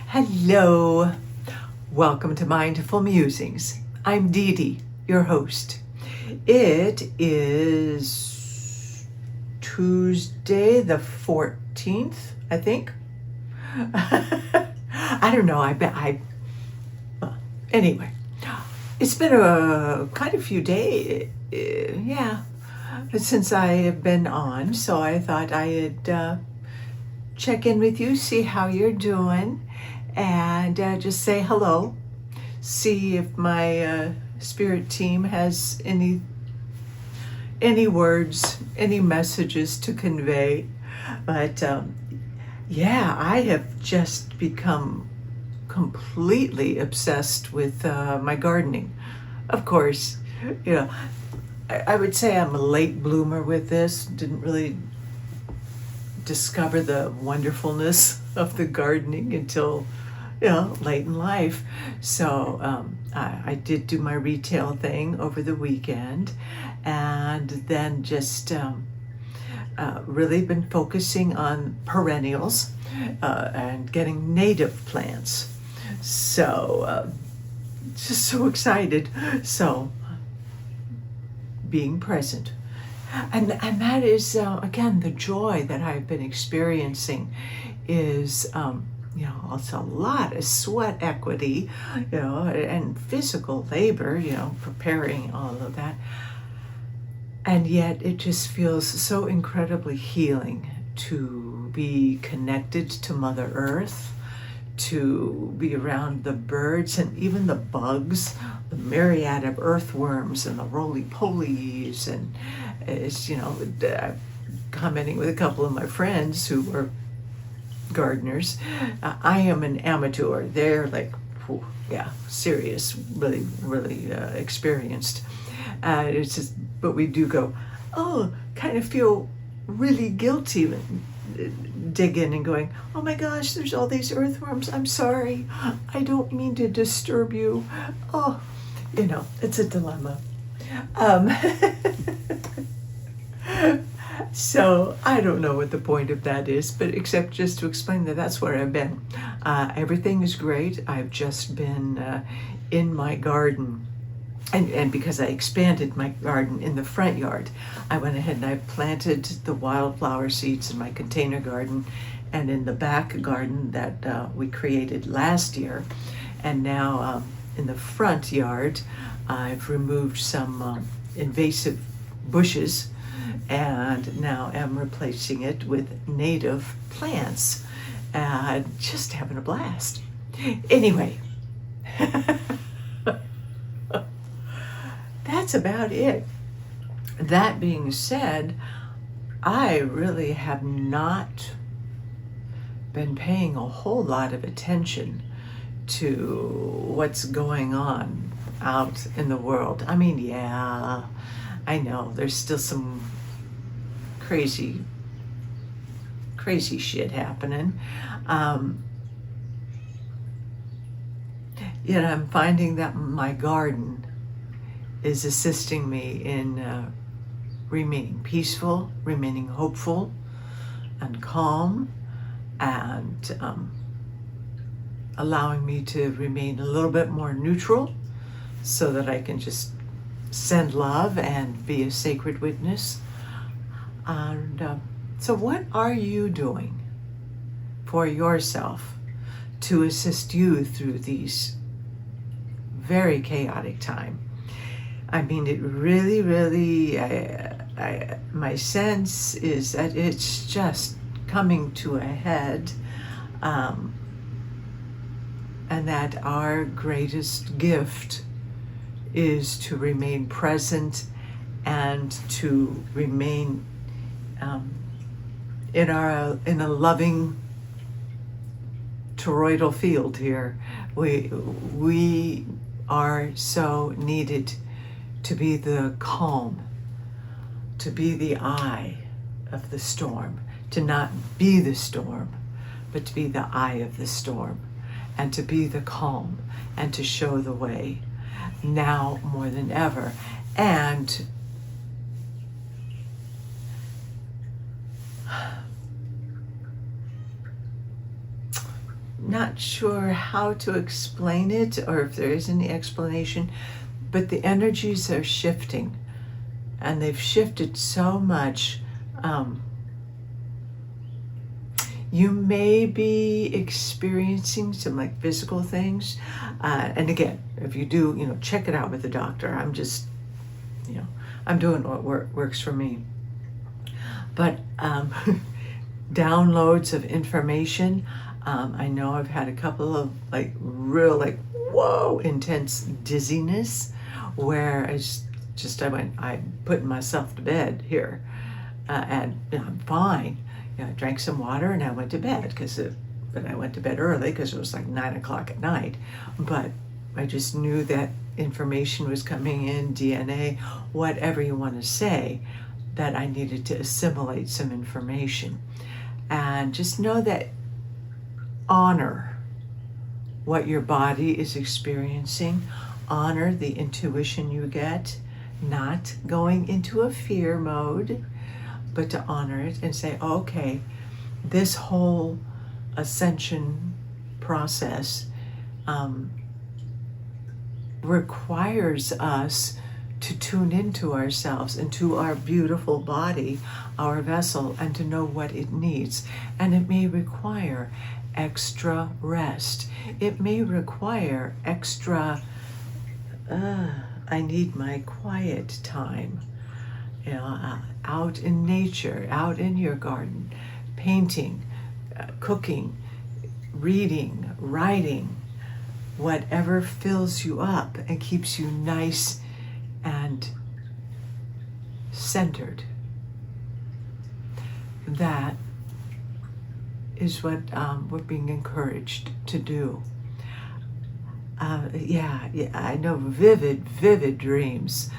Hello, welcome to Mindful Musings. I'm Dee Dee, your host. It is Tuesday the 14th, I think. I don't know, well, anyway, it's been quite a few days, since I have been on, so I thought I'd check in with you, see how you're doing, and just say hello, see if my spirit team has any words, any messages to convey. But I have just become completely obsessed with my gardening. Of course, I would say I'm a late bloomer with this. Didn't really discover the wonderfulness of the gardening until late in life. So I did do my retail thing over the weekend, and then just really been focusing on perennials and getting native plants. So just so excited. So being present. And that is, again, the joy that I've been experiencing is, it's a lot of sweat equity, and physical labor, preparing all of that. And yet it just feels so incredibly healing to be connected to Mother Earth, to be around the birds and even the bugs, the myriad of earthworms and the roly-polies, and it's, commenting with a couple of my friends who were gardeners. I am an amateur. They're like, serious, really, really experienced. It's just, but we do go, kind of feel really guilty, dig in and going, oh my gosh, there's all these earthworms. I'm sorry. I don't mean to disturb you. It's a dilemma. So I don't know what the point of that is, but except just to explain that that's where I've been. Everything is great. I've just been in my garden. And because I expanded my garden in the front yard, I went ahead and I planted the wildflower seeds in my container garden and in the back garden that we created last year. And now in the front yard, I've removed some invasive bushes and now am replacing it with native plants. Just having a blast. Anyway. That's about it. That being said, I really have not been paying a whole lot of attention to what's going on out in the world. I mean, yeah, I know there's still some crazy shit happening. Yet I'm finding that my garden is assisting me in remaining peaceful, remaining hopeful and calm, and allowing me to remain a little bit more neutral so that I can just send love and be a sacred witness. And so what are you doing for yourself to assist you through these very chaotic times? I mean, it really, really, my sense is that it's just coming to a head, and that our greatest gift is to remain present and to remain in a loving toroidal field here. We are so needed to be the calm, to be the eye of the storm, to not be the storm, but to be the eye of the storm, and to be the calm, and to show the way now more than ever. And not sure how to explain it or if there is any explanation, but the energies are shifting, and they've shifted so much. You may be experiencing some like physical things. And again, if you do, check it out with the doctor. I'm just, I'm doing what works for me. But downloads of information. I know I've had a couple of like real, like, whoa, intense dizziness where I'm putting myself to bed here. And I'm fine. I drank some water and I went to bed but I went to bed early because it was like 9 o'clock at night. But I just knew that information was coming in, DNA, whatever you want to say, that I needed to assimilate some information. And just know that honor what your body is experiencing, honor the intuition you get, not going into a fear mode, but to honor it and say, okay, this whole ascension process requires us to tune into ourselves and to our beautiful body, our vessel, and to know what it needs. And it may require extra rest. It may require extra, I need my quiet time. Out in nature, out in your garden, painting, cooking, reading, writing, whatever fills you up and keeps you nice and centered. That is what we're being encouraged to do. Yeah, I know vivid dreams.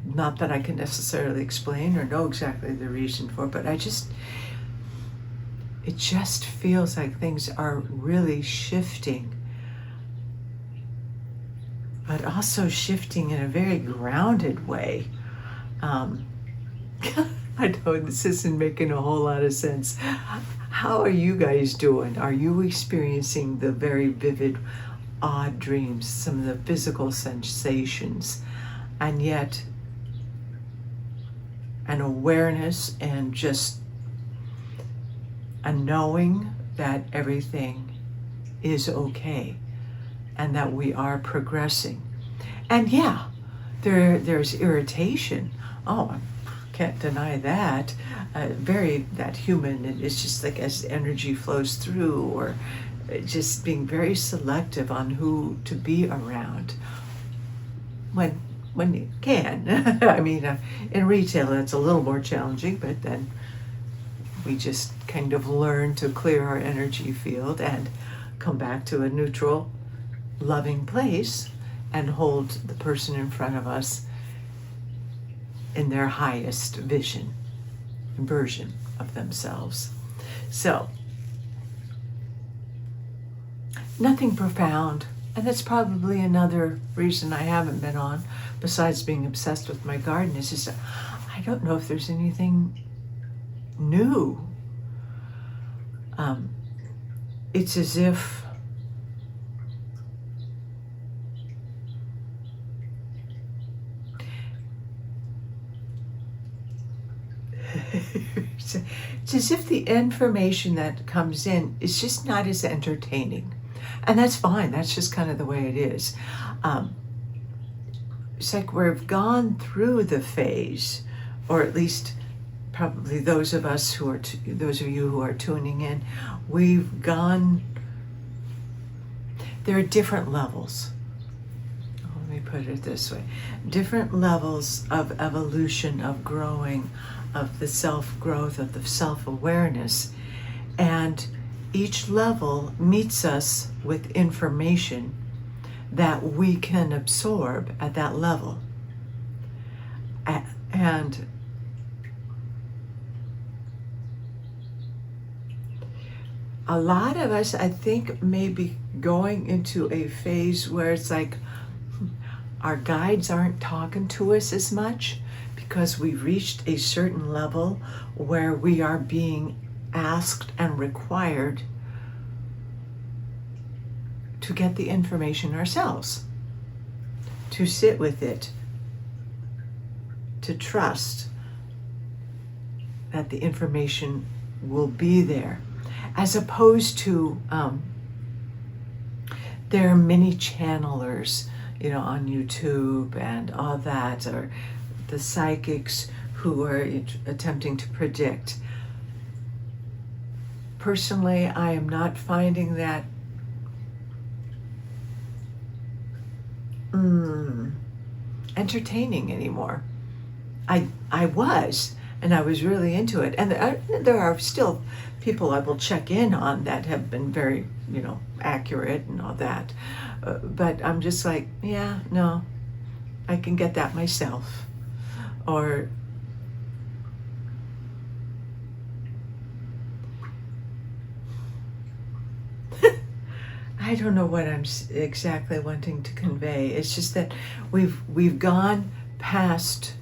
Not that I can necessarily explain or know exactly the reason for, but it just feels like things are really shifting, but also shifting in a very grounded way. I know this isn't making a whole lot of sense. How are you guys doing? Are you experiencing the very vivid, odd dreams, some of the physical sensations, and yet an awareness and just a knowing that everything is okay and that we are progressing? And yeah, there's irritation. Oh, I can't deny that. That human, it's just like as energy flows through, or just being very selective on who to be around when you can. I mean, in retail that's a little more challenging, but then we just kind of learn to clear our energy field and come back to a neutral, loving place and hold the person in front of us in their highest version of themselves. So, nothing profound. And that's probably another reason I haven't been on, besides being obsessed with my garden, is just I don't know if there's anything new. It's as if it's as if the information that comes in is just not as entertaining. And that's fine. That's just kind of the way it is. It's like we've gone through the phase, or at least probably those of you who are tuning in, we've gone. There are different levels. Let me put it this way: different levels of evolution, of growing, of the self-growth, of the self-awareness, and each level meets us with information that we can absorb at that level. And a lot of us, I think, may be going into a phase where it's like our guides aren't talking to us as much because we've reached a certain level where we are being asked and required to get the information ourselves, to sit with it, to trust that the information will be there, as opposed to there are many channelers, on YouTube and all that, or the psychics who are attempting to predict. Personally, I am not finding that entertaining anymore. I was, and I was really into it. And there are still people I will check in on that have been very, accurate and all that. But I'm just like, yeah, no, I can get that myself. Or I don't know what I'm exactly wanting to convey. It's just that we've gone past,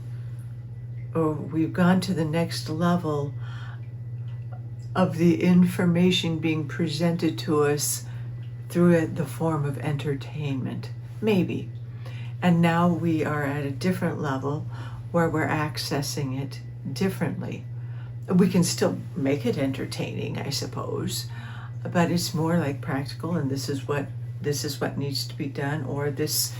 or we've gone to the next level of the information being presented to us through the form of entertainment, maybe. And now we are at a different level where we're accessing it differently. We can still make it entertaining, I suppose, but it's more like practical, and this is what needs to be done, or there's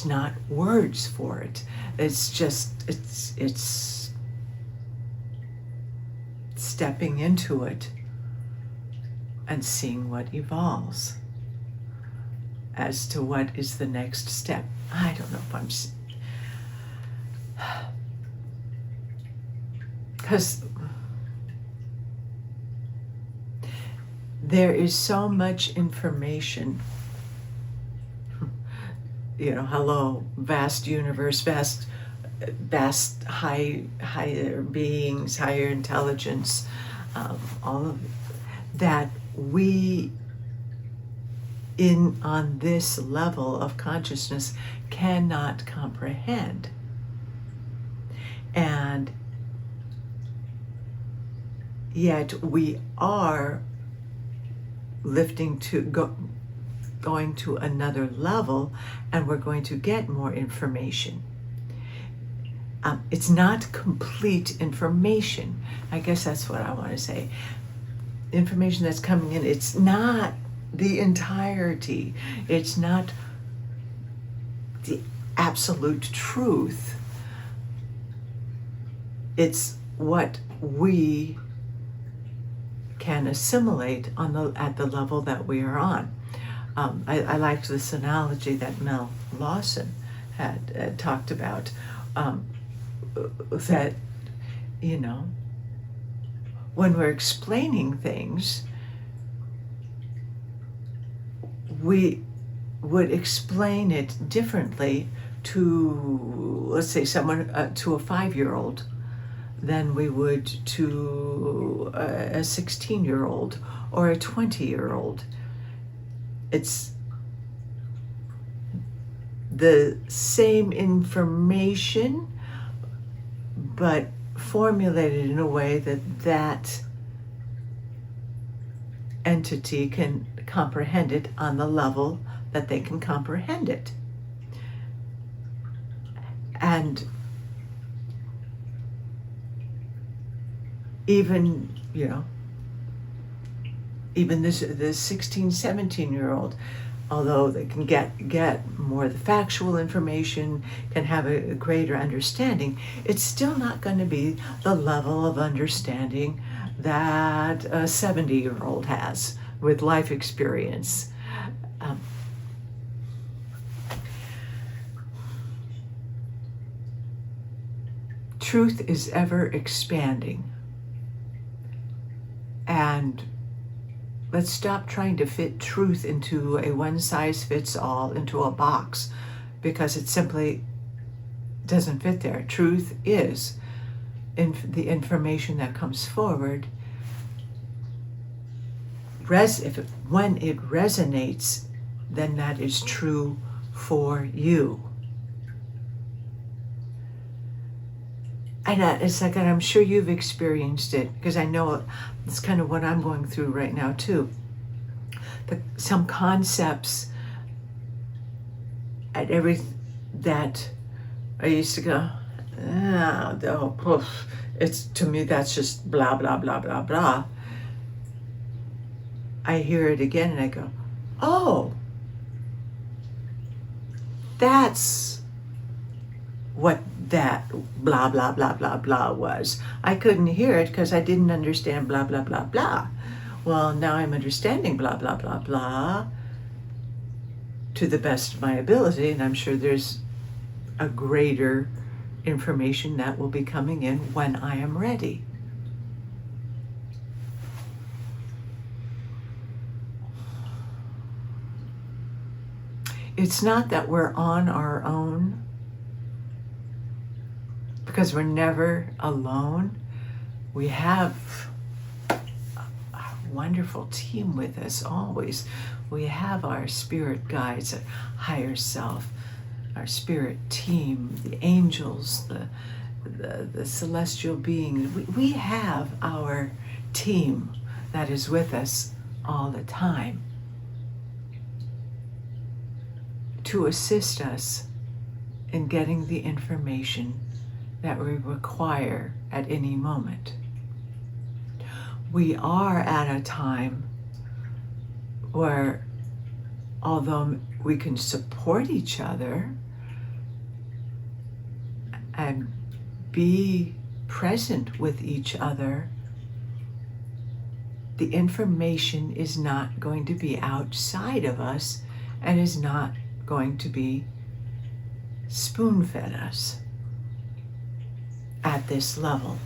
not words for it. It's just it's stepping into it and seeing what evolves as to what is the next step. I don't know if I'm, because there is so much information. Hello, vast universe, vast higher beings, higher intelligence, all of that we on this level of consciousness cannot comprehend. And yet we are going to another level, and we're going to get more information. It's not complete information. I guess that's what I want to say. Information that's coming in, it's not the entirety. It's not the absolute truth. It's what we can assimilate at the level that we are on. I liked this analogy that Mel Lawson had talked about, that, when we're explaining things, we would explain it differently to, let's say, someone, to a 5-year-old than we would to a 16-year-old or a 20-year-old. It's the same information, but formulated in a way that entity can comprehend it on the level that they can comprehend it. And even this 16, 17-year-old, although they can get more of the factual information, can have a greater understanding, it's still not going to be the level of understanding that a 70-year-old has with life experience. Truth is ever expanding. And let's stop trying to fit truth into a one-size-fits-all, into a box, because it simply doesn't fit there. Truth is the information that comes forward. When it resonates, then that is true for you. And it's like, and I'm sure you've experienced it, because I know it's kind of what I'm going through right now too. some concepts at every that I used to go, it's, to me, that's just blah, blah, blah, blah, blah. I hear it again and I go, oh, that's what that blah, blah, blah, blah, blah was. I couldn't hear it because I didn't understand blah, blah, blah, blah. Well, now I'm understanding blah, blah, blah, blah to the best of my ability, and I'm sure there's a greater information that will be coming in when I am ready. It's not that we're on our own, because we're never alone. We have a wonderful team with us always. We have our spirit guides, our higher self, our spirit team, the angels, the celestial beings. We have our team that is with us all the time to assist us in getting the information that we require at any moment. We are at a time where, although we can support each other and be present with each other, the information is not going to be outside of us and is not going to be spoon-fed us at this level.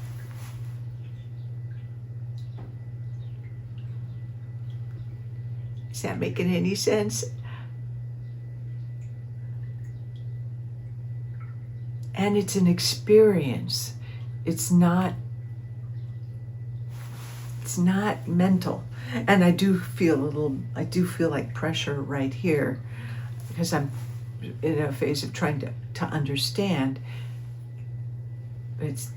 Is that making any sense? And it's an experience. It's not mental. And I do feel like pressure right here, because I'm in a phase of trying to understand. It's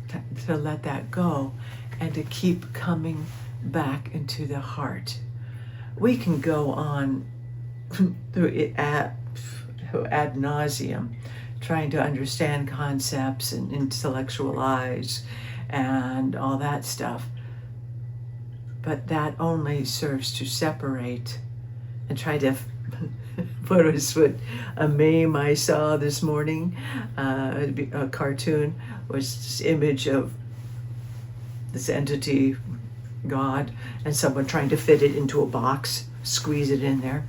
to let that go and to keep coming back into the heart. We can go on through it ad nauseum, trying to understand concepts and intellectualize and all that stuff. But that only serves to separate and try to what a meme I saw this morning, a cartoon, was this image of this entity, God, and someone trying to fit it into a box, squeeze it in there.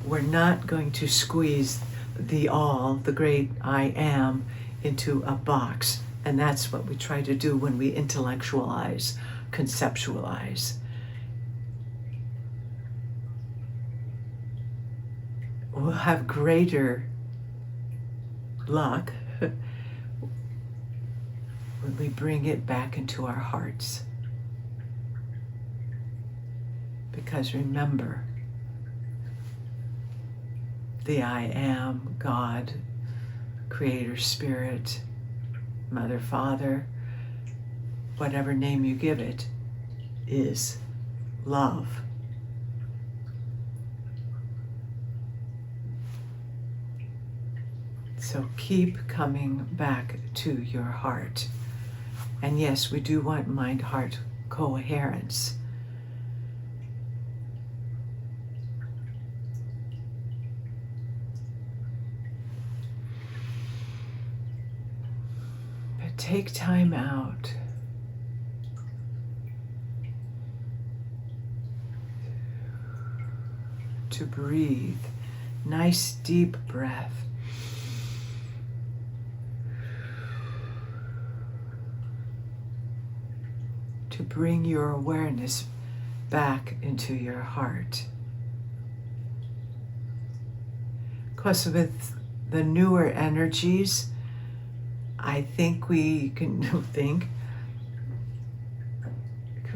We're not going to squeeze the all, the great I am, into a box. And that's what we try to do when we intellectualize, conceptualize. We'll have greater luck when we bring it back into our hearts. Because remember, the I am, God, Creator, Spirit, Mother, Father, whatever name you give it, is love. So keep coming back to your heart. And yes, we do want mind-heart coherence. But take time out to breathe. Nice deep breath. To bring your awareness back into your heart. Because with the newer energies, I think we can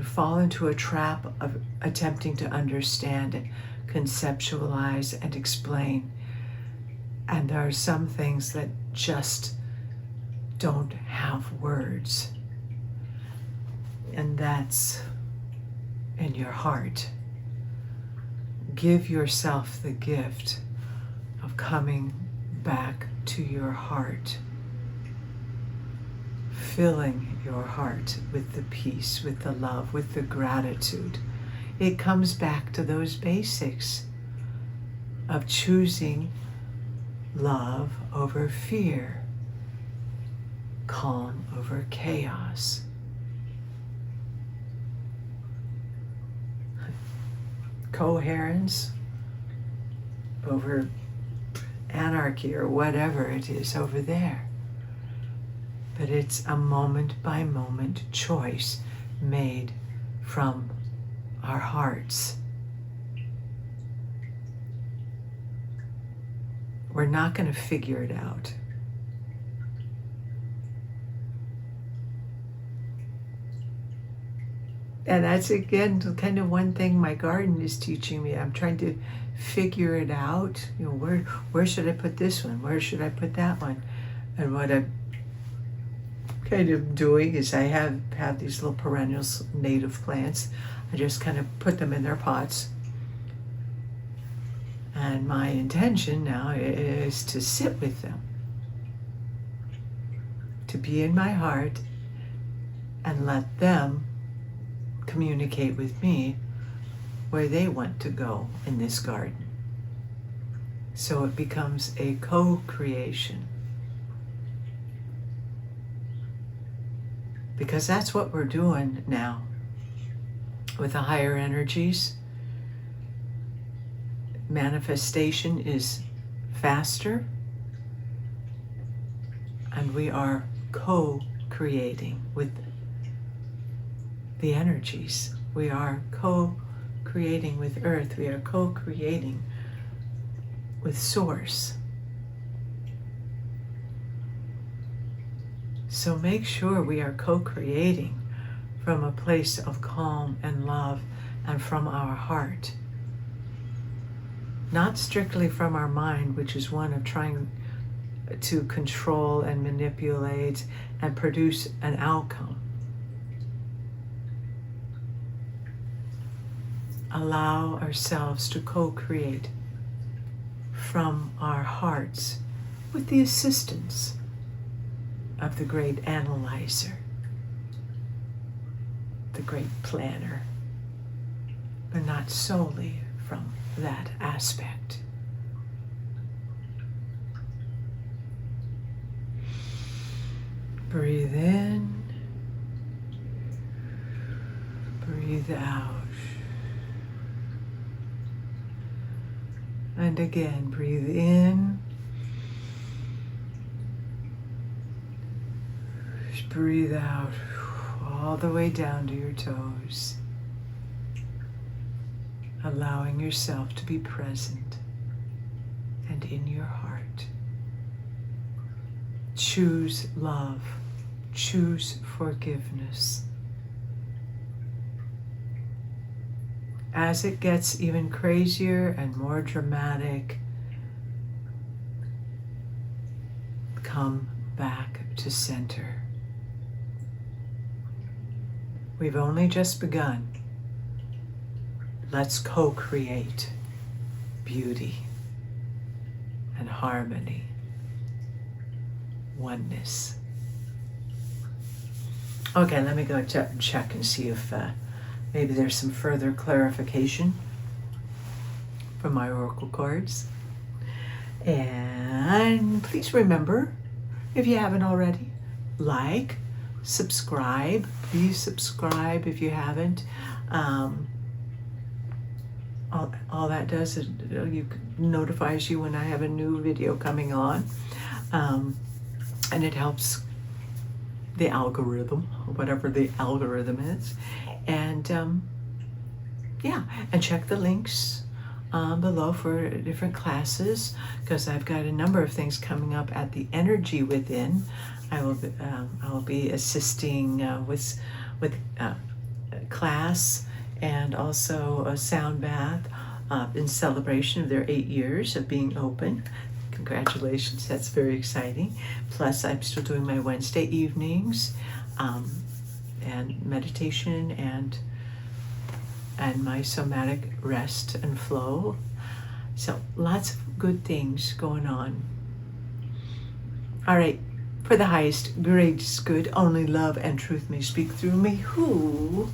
fall into a trap of attempting to understand, conceptualize, and explain. And there are some things that just don't have words. And that's in your heart. give yourself the gift of coming back to your heart, filling your heart with the peace, with the love, with the gratitude. It comes back to those basics of choosing love over fear, calm over chaos, coherence over anarchy, or whatever it is over there. But it's a moment by moment choice made from our hearts. We're not going to figure it out. And that's, again, kind of one thing my garden is teaching me. I'm trying to figure it out. You know, where should I put this one? Where should I put that one? And what I'm kind of doing is I have these little perennials, native plants. I just kind of put them in their pots. And my intention now is to sit with them, to be in my heart and let them communicate with me where they want to go in this garden. So it becomes a co-creation. Because that's what we're doing now with the higher energies. Manifestation is faster, and we are co-creating with the energies. We are co-creating with Earth. We are co-creating with Source. So make sure we are co-creating from a place of calm and love and from our heart. Not strictly from our mind, which is one of trying to control and manipulate and produce an outcome. Allow ourselves to co-create from our hearts with the assistance of the great analyzer, the great planner, but not solely from that aspect. Breathe in, breathe out. And again, breathe in, breathe out all the way down to your toes, allowing yourself to be present and in your heart. Choose love, choose forgiveness. As it gets even crazier and more dramatic, come back to center. We've only just begun. Let's co-create beauty and harmony, oneness. Okay, let me go check and see if maybe there's some further clarification from my oracle cards. And please remember, if you haven't already, like, subscribe. Please subscribe if you haven't. All that does is notifies you when I have a new video coming on. And it helps the algorithm, whatever the algorithm is. And yeah, and check the links below for different classes, because I've got a number of things coming up at the Energy Within. I will be assisting with class and also a sound bath in celebration of their 8 years of being open. Congratulations, that's very exciting. Plus, I'm still doing my Wednesday evenings and meditation and and my somatic rest and flow. So lots of good things going on. All right, for the highest, greatest good, only love and truth may speak through me. Who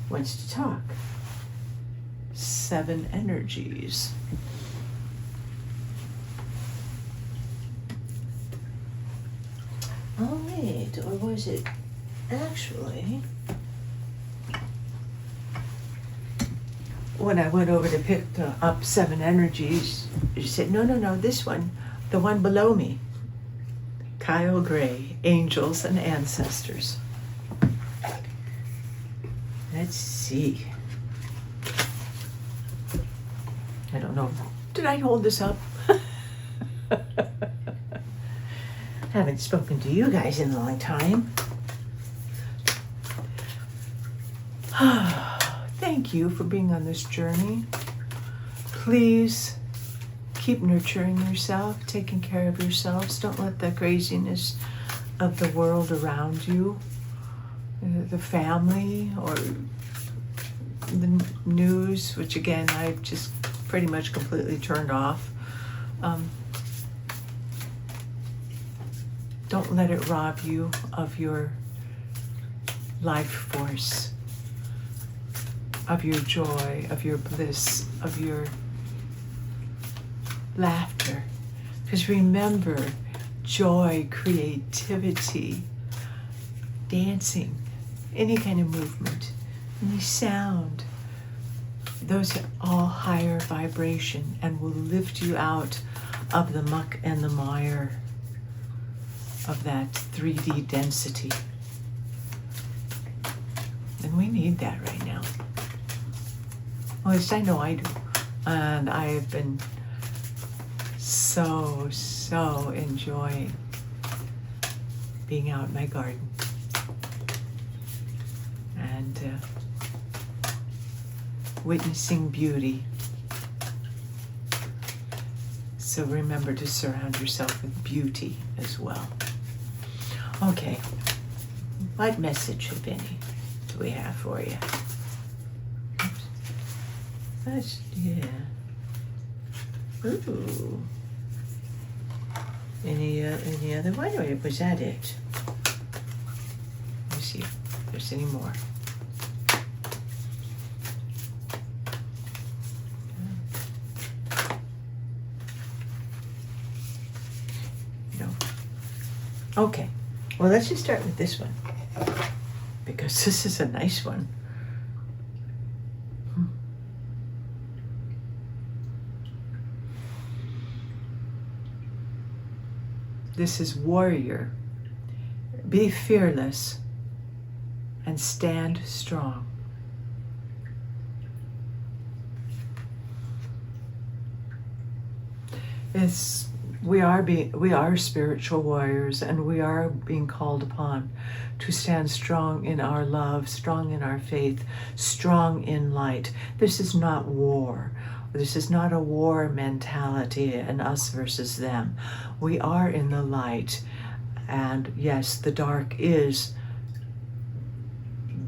wants to talk? 7 energies. Oh wait, or was it actually, when I went over to pick up 7 energies, she said, no, this one, the one below me. Kyle Gray, Angels and Ancestors. Let's see. I don't know. Did I hold this up? Haven't spoken to you guys in a long time. Thank you for being on this journey. Please keep nurturing yourself, taking care of yourselves. Don't let the craziness of the world around you, the family, or the news, which again, I've just pretty much completely turned off. Don't let it rob you of your life force, of your joy, of your bliss, of your laughter. Because remember, joy, creativity, dancing, any kind of movement, any sound, those are all higher vibration and will lift you out of the muck and the mire of that 3D density. And we need that right now. Well, at least I know I do. And I have been so enjoying being out in my garden. And witnessing beauty. So remember to surround yourself with beauty as well. Okay, what message, if any, do we have for you? Oops. Yeah. Ooh. Any other one, or was that it? Let me see if there's any more. No. Okay. Well, let's just start with this one, because this is a nice one. This is warrior. Be fearless and stand strong. We are spiritual warriors, and we are being called upon to stand strong in our love, strong in our faith, strong in light. This is not war. This is not a war mentality and us versus them. We are in the light, and yes, the dark is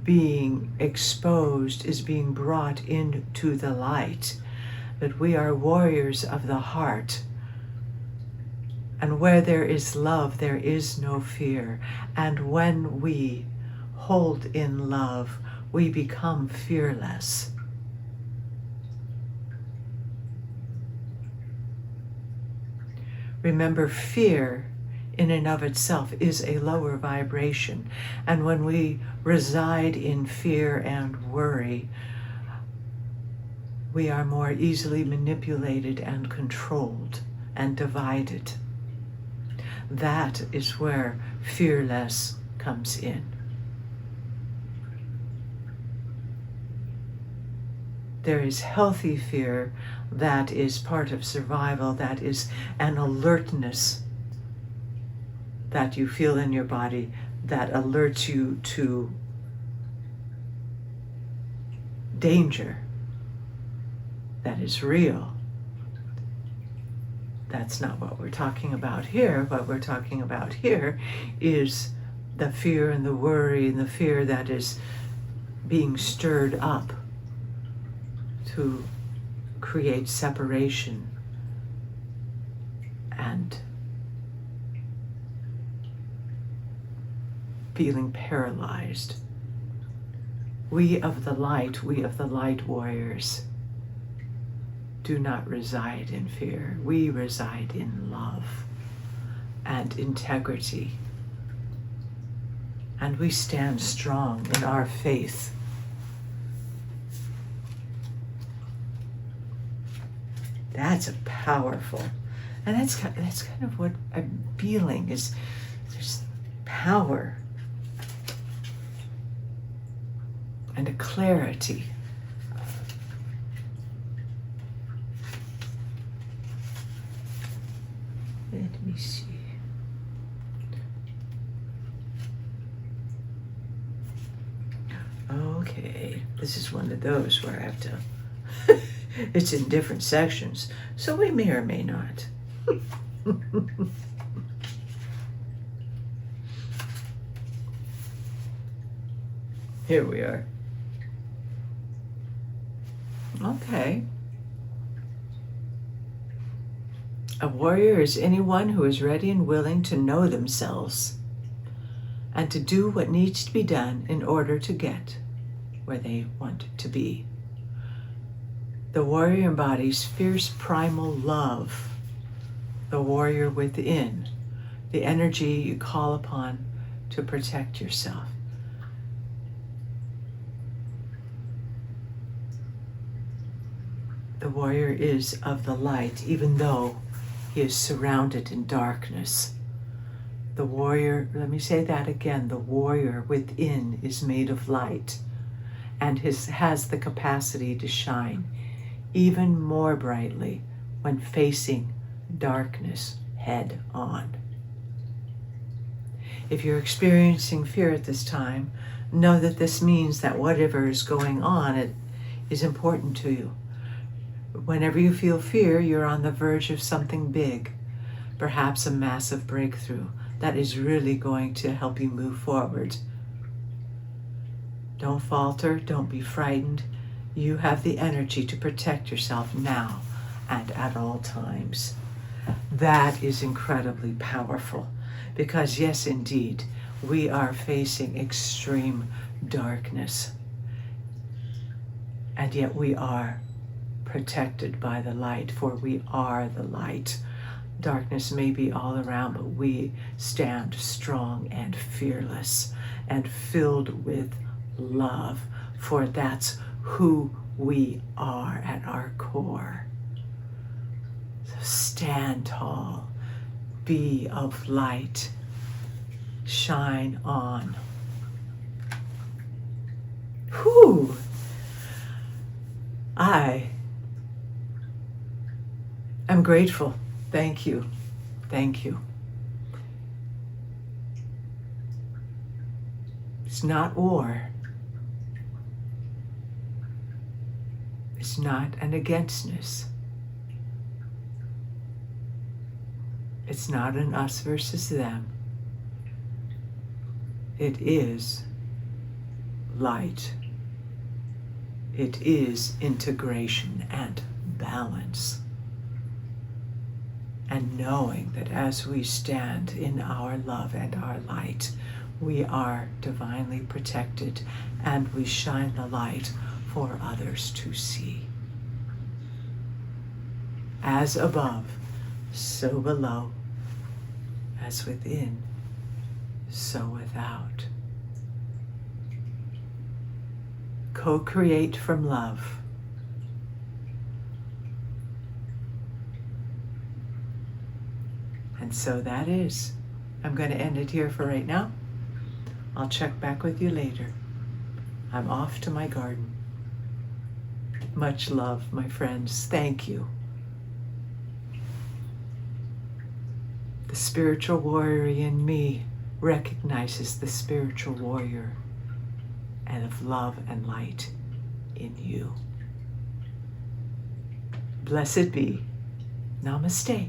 being exposed, is being brought into the light. But we are warriors of the heart. And where there is love, there is no fear. And when we hold in love, we become fearless. Remember, fear in and of itself is a lower vibration. And when we reside in fear and worry, we are more easily manipulated and controlled and divided. That is where fearless comes in. There is healthy fear that is part of survival, that is an alertness that you feel in your body that alerts you to danger that is real. That's not what we're talking about here. What we're talking about here is the fear and the worry and the fear that is being stirred up to create separation and feeling paralyzed. We of the light warriors, do not reside in fear. We reside in love and integrity. And we stand strong in our faith. That's a powerful, and that's kind of what I'm feeling is there's power and a clarity. Let me see. Okay, this is one of those where I have to, it's in different sections, so we may or may not. Here we are. Okay. A warrior is anyone who is ready and willing to know themselves and to do what needs to be done in order to get where they want to be. The warrior embodies fierce primal love, the warrior within, the energy you call upon to protect yourself. The warrior is of the light, even though he is surrounded in darkness. The warrior, let me say that again, the warrior within is made of light and has the capacity to shine even more brightly when facing darkness head on. If you're experiencing fear at this time, know that this means that whatever is going on, it is important to you. Whenever you feel fear, you're on the verge of something big, perhaps a massive breakthrough that is really going to help you move forward. Don't falter, don't be frightened. You have the energy to protect yourself now and at all times. That is incredibly powerful because, yes, indeed, we are facing extreme darkness, and yet we are protected by the light, for we are the light. Darkness may be all around, but we stand strong and fearless and filled with love, for that's who we are at our core. So stand tall, be of light, shine on. Whew! I'm grateful. Thank you. Thank you. It's not war. It's not an againstness. It's not an us versus them. It is light. It is integration and balance. And knowing that as we stand in our love and our light, we are divinely protected and we shine the light for others to see. As above, so below. As within, so without. Co-create from love. And so that is. I'm going to end it here for right now. I'll check back with you later. I'm off to my garden. Much love, my friends. Thank you. The spiritual warrior in me recognizes the spiritual warrior and of love and light in you. Blessed be. Namaste.